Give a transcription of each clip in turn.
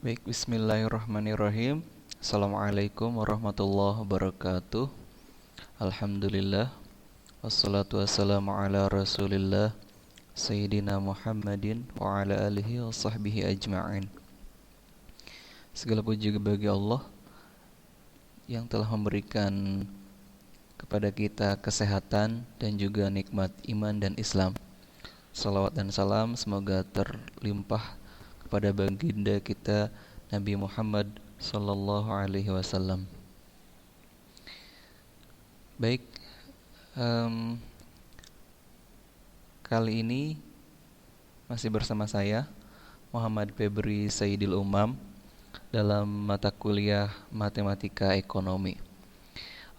Baik, bismillahirrahmanirrahim. Assalamualaikum warahmatullahi wabarakatuh. Alhamdulillah. Wassalatu wassalamu ala rasulillah Sayyidina Muhammadin wa ala alihi wa sahbihi ajma'in. Segala puji bagi Allah yang telah memberikan kepada kita kesehatan dan juga nikmat iman dan Islam. Salawat dan salam semoga terlimpah kepada baginda kita Nabi Muhammad sallallahu alaihi wasallam. Baik, kali ini masih bersama saya Muhammad Febri Sayyidil Umam dalam mata kuliah Matematika Ekonomi.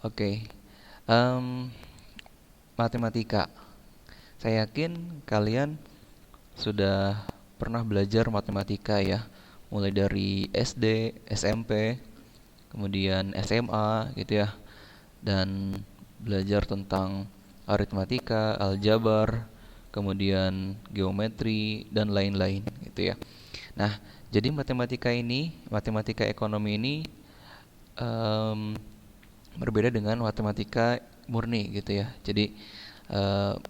Oke, matematika. Saya yakin kalian sudah pernah belajar matematika ya, mulai dari SD, SMP, kemudian SMA gitu ya, dan belajar tentang aritmatika, aljabar, kemudian geometri dan lain-lain gitu ya. Nah, jadi matematika ekonomi ini berbeda dengan matematika murni gitu ya. Jadi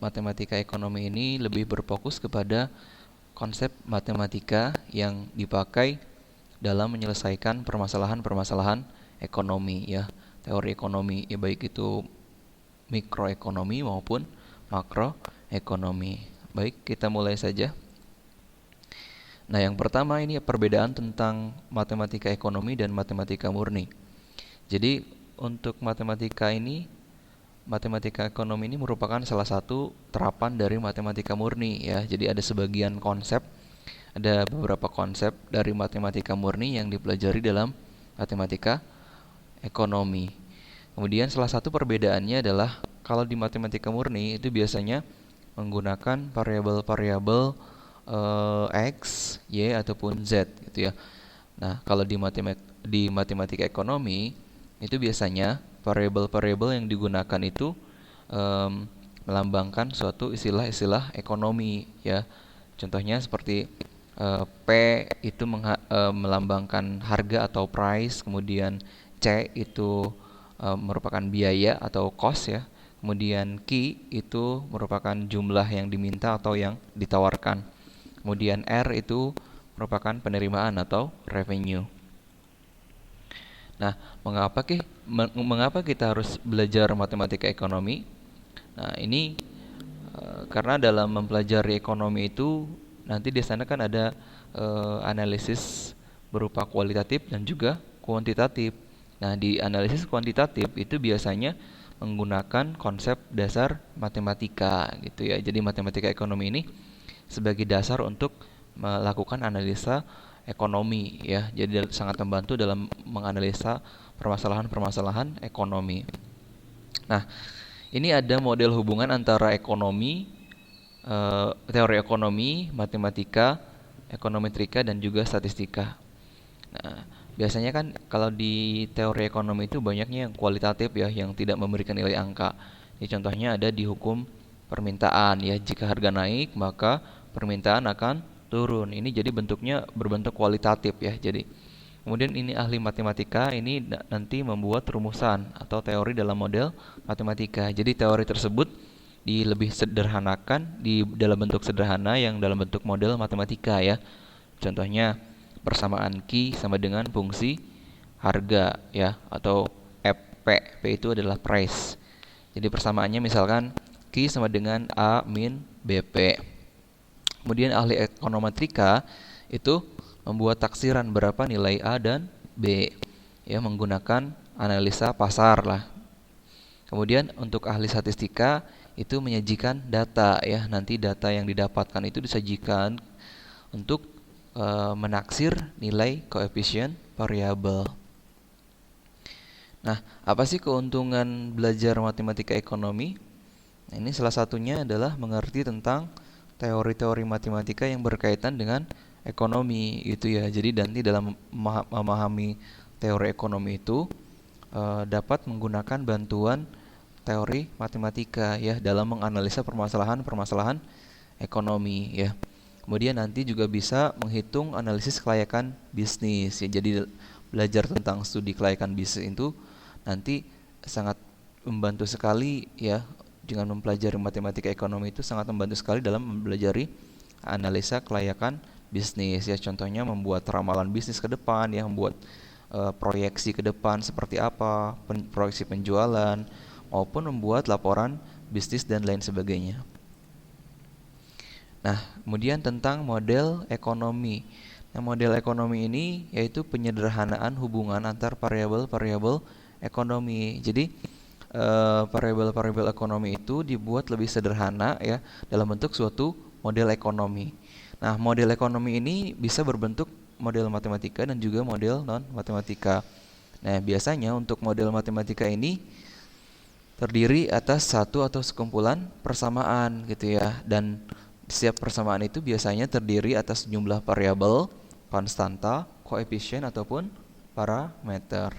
matematika ekonomi ini lebih berfokus kepada konsep matematika yang dipakai dalam menyelesaikan permasalahan-permasalahan ekonomi ya, teori ekonomi ya, baik itu mikroekonomi maupun makroekonomi. Baik, kita mulai saja. Nah, yang pertama ini perbedaan tentang matematika ekonomi dan matematika murni. Jadi, untuk matematika ekonomi ini merupakan salah satu terapan dari matematika murni ya. Jadi ada sebagian konsep, ada beberapa konsep dari matematika murni yang dipelajari dalam matematika ekonomi. Kemudian salah satu perbedaannya adalah kalau di matematika murni itu biasanya menggunakan variabel-variabel X, Y ataupun Z gitu ya. Nah, kalau di matematika ekonomi itu biasanya variabel-variabel yang digunakan itu melambangkan suatu istilah-istilah ekonomi ya. Contohnya seperti P itu melambangkan harga atau price, kemudian C itu merupakan biaya atau cost ya. Kemudian Q itu merupakan jumlah yang diminta atau yang ditawarkan. Kemudian R itu merupakan penerimaan atau revenue. Nah, mengapa kita harus belajar matematika ekonomi? Nah, ini karena dalam mempelajari ekonomi itu nanti di sana kan ada analisis berupa kualitatif dan juga kuantitatif. Nah, di analisis kuantitatif itu biasanya menggunakan konsep dasar matematika gitu ya. Jadi matematika ekonomi ini sebagai dasar untuk melakukan analisa ekonomi ya. Jadi sangat membantu dalam menganalisa permasalahan-permasalahan ekonomi. Nah, ini ada model hubungan antara teori ekonomi, matematika, ekonometrika dan juga statistika. Nah, biasanya kan kalau di teori ekonomi itu banyaknya yang kualitatif ya, yang tidak memberikan nilai angka. Ini contohnya ada di hukum permintaan ya, jika harga naik maka permintaan akan turun. Ini jadi bentuknya berbentuk kualitatif ya. Jadi kemudian ini ahli matematika ini nanti membuat rumusan atau teori dalam model matematika. Jadi teori tersebut lebih sederhanakan di dalam bentuk sederhana yang dalam bentuk model matematika ya. Contohnya persamaan Q sama dengan fungsi harga ya, atau P. P itu adalah price. Jadi persamaannya misalkan Q sama dengan A min BP. Kemudian ahli ekonometrika itu membuat taksiran berapa nilai A dan B ya, menggunakan analisa pasar lah. Kemudian untuk ahli statistika itu menyajikan data ya, nanti data yang didapatkan itu disajikan untuk menaksir nilai koefisien variabel. Nah, apa sih keuntungan belajar matematika ekonomi? Nah, ini salah satunya adalah mengerti tentang teori-teori matematika yang berkaitan dengan ekonomi itu ya. Jadi nanti dalam memahami teori ekonomi itu dapat menggunakan bantuan teori matematika ya dalam menganalisa permasalahan-permasalahan ekonomi ya. Kemudian nanti juga bisa menghitung analisis kelayakan bisnis ya. Jadi belajar tentang studi kelayakan bisnis itu nanti sangat membantu sekali ya. Dengan mempelajari matematika ekonomi itu sangat membantu sekali dalam mempelajari analisa kelayakan bisnis ya. Contohnya membuat ramalan bisnis ke depan ya, membuat proyeksi ke depan seperti apa, proyeksi penjualan maupun membuat laporan bisnis dan lain sebagainya. Nah, kemudian tentang model ekonomi. Nah, model ekonomi ini yaitu penyederhanaan hubungan antar variabel-variabel ekonomi. Jadi, variabel-variabel ekonomi itu dibuat lebih sederhana ya dalam bentuk suatu model ekonomi. Nah, model ekonomi ini bisa berbentuk model matematika dan juga model non-matematika. Nah, biasanya untuk model matematika ini terdiri atas satu atau sekumpulan persamaan gitu ya. Dan setiap persamaan itu biasanya terdiri atas jumlah variabel, konstanta, koefisien ataupun parameter.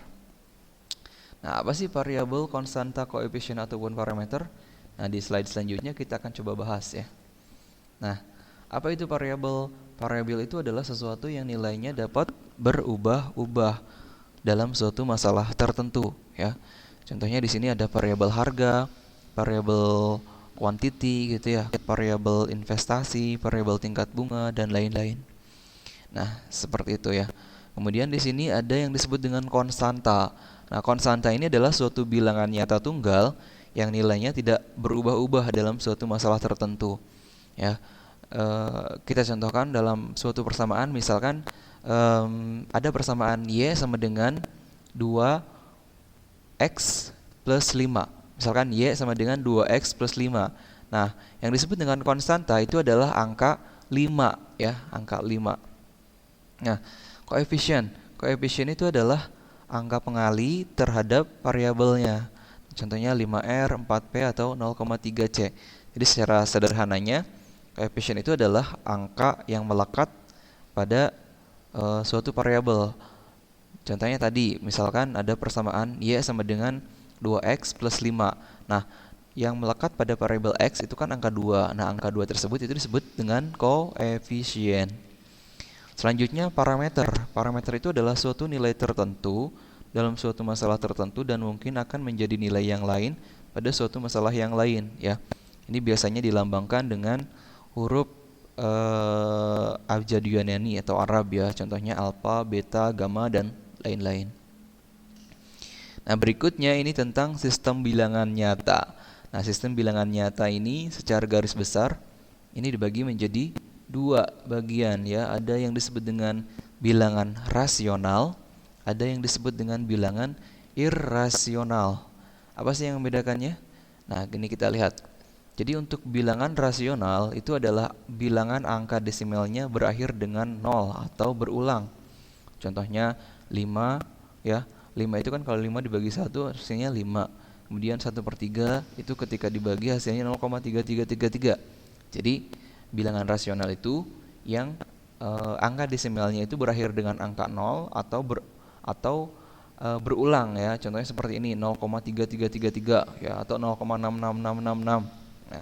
Nah, apa sih variabel, konstanta, koefisien ataupun parameter? Nah, di slide selanjutnya kita akan coba bahas ya. Nah, apa itu variabel? Variabel itu adalah sesuatu yang nilainya dapat berubah-ubah dalam suatu masalah tertentu ya. Contohnya di sini ada variabel harga, variabel quantity gitu ya, variabel investasi, variabel tingkat bunga dan lain-lain. Nah, seperti itu ya. Kemudian di sini ada yang disebut dengan konstanta. Nah, konstanta ini adalah suatu bilangan nyata tunggal yang nilainya tidak berubah-ubah dalam suatu masalah tertentu. Ya, kita contohkan dalam suatu persamaan, misalkan ada persamaan y sama dengan 2x plus 5. Misalkan y sama dengan 2x plus 5. Nah, yang disebut dengan konstanta itu adalah angka 5 ya, angka 5. Nah, koefisien. Koefisien itu adalah angka pengali terhadap variabelnya. Contohnya 5R, 4P atau 0,3C. Jadi secara sederhananya, koefisien itu adalah angka yang melekat pada suatu variabel. Contohnya tadi, misalkan ada persamaan y sama dengan 2x plus 5. Nah, yang melekat pada variabel x itu kan angka 2. Nah, angka 2 tersebut itu disebut dengan koefisien. Selanjutnya parameter. Parameter itu adalah suatu nilai tertentu dalam suatu masalah tertentu dan mungkin akan menjadi nilai yang lain pada suatu masalah yang lain ya. Ini biasanya dilambangkan dengan huruf abjad Yunani atau Arab ya. Contohnya alfa, beta, gamma dan lain-lain. Nah, berikutnya ini tentang sistem bilangan nyata. Nah, sistem bilangan nyata ini secara garis besar ini dibagi menjadi dua bagian ya. Ada yang disebut dengan bilangan rasional, ada yang disebut dengan bilangan irrasional. Apa sih yang membedakannya? Nah, ini kita lihat. Jadi untuk bilangan rasional itu adalah bilangan angka desimalnya berakhir dengan 0 atau berulang. Contohnya 5 ya. 5 itu kan kalau 5 dibagi 1 hasilnya 5. Kemudian 1/3 itu ketika dibagi hasilnya 0,3333. Jadi bilangan rasional itu yang angka desimalnya itu berakhir dengan angka 0 atau berulang ya. Contohnya seperti ini 0,3333 ya atau 0,66666. Nah,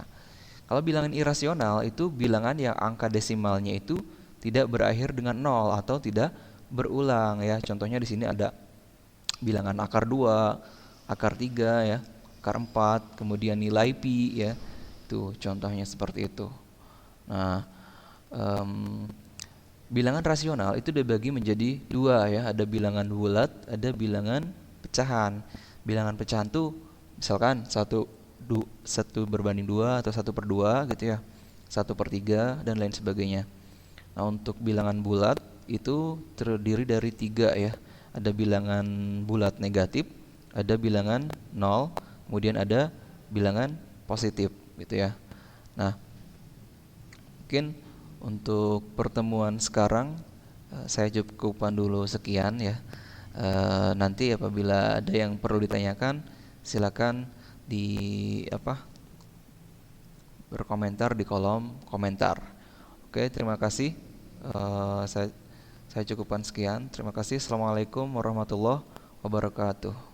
kalau bilangan irasional itu bilangan yang angka desimalnya itu tidak berakhir dengan 0 atau tidak berulang ya. Contohnya di sini ada bilangan akar 2, akar 3 ya, akar 4, kemudian nilai pi ya. Itu contohnya seperti itu. Nah, bilangan rasional itu dibagi menjadi dua ya, ada bilangan bulat, ada bilangan pecahan. Bilangan pecahan tuh misalkan 1 berbanding 2 atau 1/2 gitu ya, 1/3 dan lain sebagainya. Nah, untuk bilangan bulat itu terdiri dari 3 ya. Ada bilangan bulat negatif, ada bilangan 0, kemudian ada bilangan positif gitu ya. Nah, mungkin untuk pertemuan sekarang saya cukupkan dulu sekian ya. Nanti apabila ada yang perlu ditanyakan silakan berkomentar di kolom komentar. Oke, terima kasih. Saya cukupkan sekian. Terima kasih. Assalamualaikum warahmatullahi wabarakatuh.